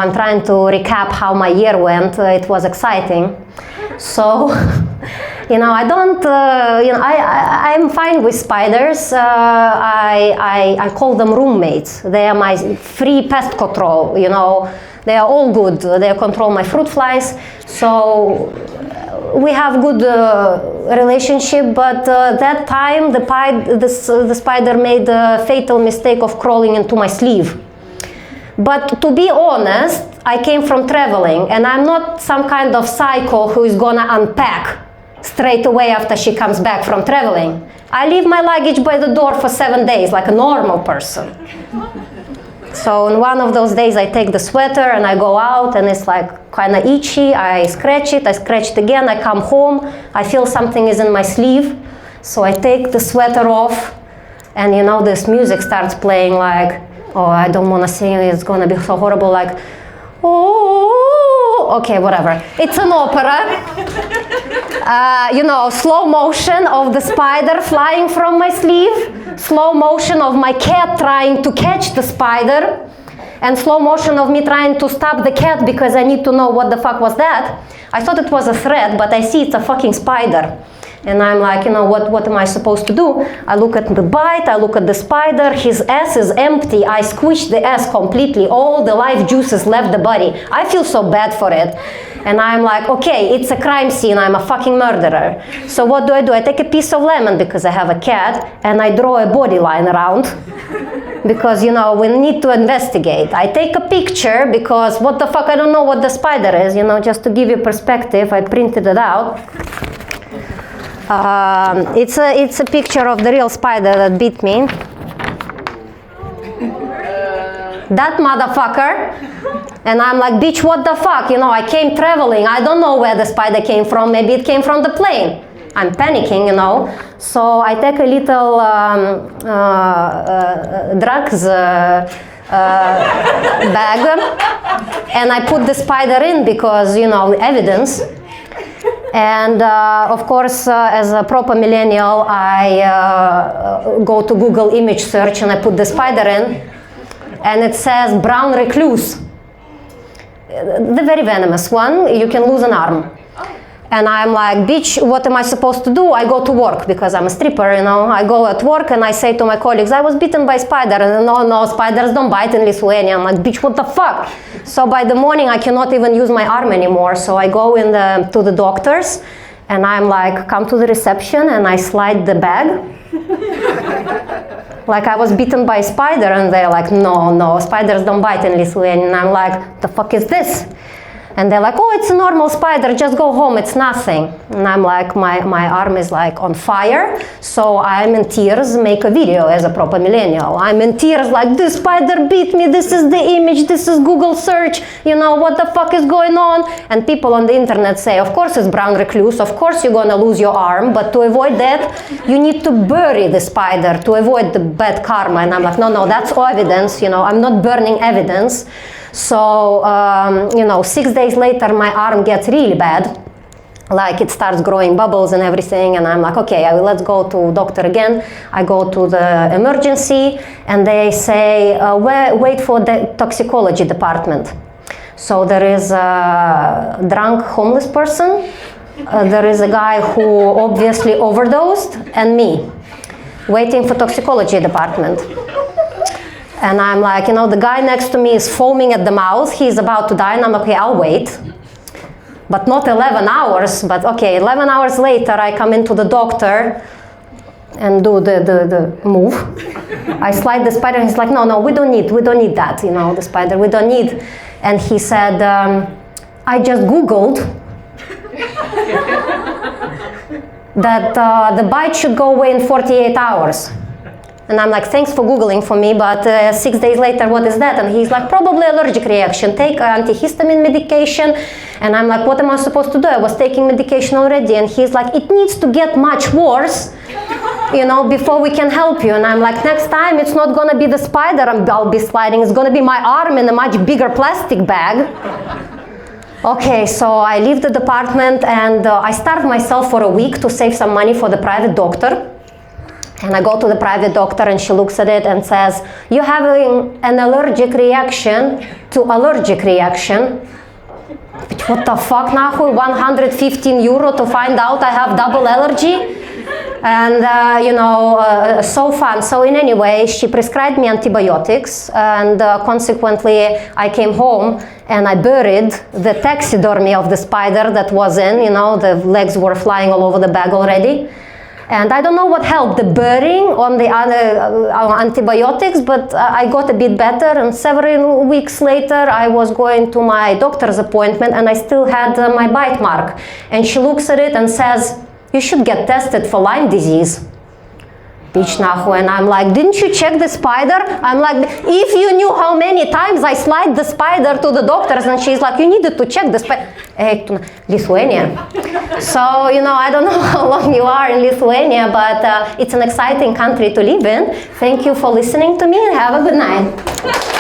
I'm trying to recap how my year went. It was exciting. So, I don't, I'm fine with spiders. I call them roommates. They are my free pest control, They are all good. They control my fruit flies. So we have good relationship, but that time the spider made the fatal mistake of crawling into my sleeve. But to be honest, I came from traveling, and I'm not some kind of psycho who is gonna unpack straight away after she comes back from traveling. I leave my luggage by the door for 7 days, like a normal person. So on one of those days, I take the sweater and I go out, and it's like kind of itchy. I scratch it again, I come home, I feel something is in my sleeve. So I take the sweater off, and this music starts playing, like, oh, I don't want to sing, it's going to be so horrible, like, oh, okay, whatever. It's an opera. Slow motion of the spider flying from my sleeve, slow motion of my cat trying to catch the spider, and slow motion of me trying to stop the cat because I need to know what the fuck was that. I thought it was a threat, but I see it's a fucking spider. And I'm like, what am I supposed to do? I look at the bite, I look at the spider, his ass is empty. I squished the ass completely. All the life juices left the body. I feel so bad for it. And I'm like, okay, it's a crime scene. I'm a fucking murderer. So what do? I take a piece of lemon because I have a cat, and I draw a body line around. Because, we need to investigate. I take a picture because what the fuck, I don't know what the spider is, just to give you perspective. I printed it out. It's a picture of the real spider that bit me. That motherfucker. And I'm like, bitch, what the fuck? I came traveling. I don't know where the spider came from. Maybe it came from the plane. I'm panicking, So I take a little drugs bag, and I put the spider in because, evidence. And of course, as a proper millennial, I go to Google image search and I put the spider in, and it says brown recluse. The very venomous one, you can lose an arm. And I'm like, bitch, what am I supposed to do? I go to work because I'm a stripper, I go at work and I say to my colleagues, I was bitten by a spider. And no, spiders don't bite in Lithuania. I'm like, bitch, what the fuck? So by the morning, I cannot even use my arm anymore. So I go to the doctors, and I'm like, come to the reception, and I slide the bag. Like I was bitten by a spider, and they're like, no, spiders don't bite in Lithuania. And I'm like, the fuck is this? And they're like, oh, it's a normal spider, just go home, it's nothing. And I'm like, my arm is like on fire, so I'm in tears, make a video as a proper millennial. I'm in tears like, this spider bit me, this is the image, this is Google search, what the fuck is going on? And people on the internet say, of course it's brown recluse, of course you're gonna lose your arm, but to avoid that, you need to bury the spider to avoid the bad karma. And I'm like, no, that's evidence, I'm not burning evidence. So, 6 days later, my arm gets really bad. Like it starts growing bubbles and everything. And I'm like, okay, let's go to doctor again. I go to the emergency, and they say, wait for the toxicology department. So there is a drunk homeless person. There is a guy who obviously overdosed, and me, waiting for toxicology department. And I'm like, the guy next to me is foaming at the mouth. He's about to die. And I'm like, okay, I'll wait. But not 11 hours. But okay, 11 hours later, I come into the doctor and do the move. I slide the spider. And he's like, no, we don't need that, the spider. We don't need. And he said, I just Googled that the bite should go away in 48 hours. And I'm like, thanks for Googling for me, but 6 days later, what is that? And he's like, probably allergic reaction. Take antihistamine medication. And I'm like, what am I supposed to do? I was taking medication already. And he's like, it needs to get much worse, before we can help you. And I'm like, next time, it's not going to be the spider I'll be sliding. It's going to be my arm in a much bigger plastic bag. Okay, so I leave the department, and I starved myself for a week to save some money for the private doctor. And I go to the private doctor and she looks at it and says, you're having an allergic reaction to allergic reaction. What the fuck, nahu? 115 euro to find out I have double allergy? And, so fun. So in any way, she prescribed me antibiotics, and consequently, I came home and I buried the taxidermy of the spider that was in, the legs were flying all over the bag already. And I don't know what helped, the burning on the antibiotics, but I got a bit better. And several weeks later, I was going to my doctor's appointment and I still had my bite mark. And she looks at it and says, you should get tested for Lyme disease. Bitch nahu. And I'm like, didn't you check the spider? I'm like, if you knew how many times I slide the spider to the doctors, and she's like, you needed to check the spider. Lithuania. So, I don't know how long you are in Lithuania, but it's an exciting country to live in. Thank you for listening to me and have a good night.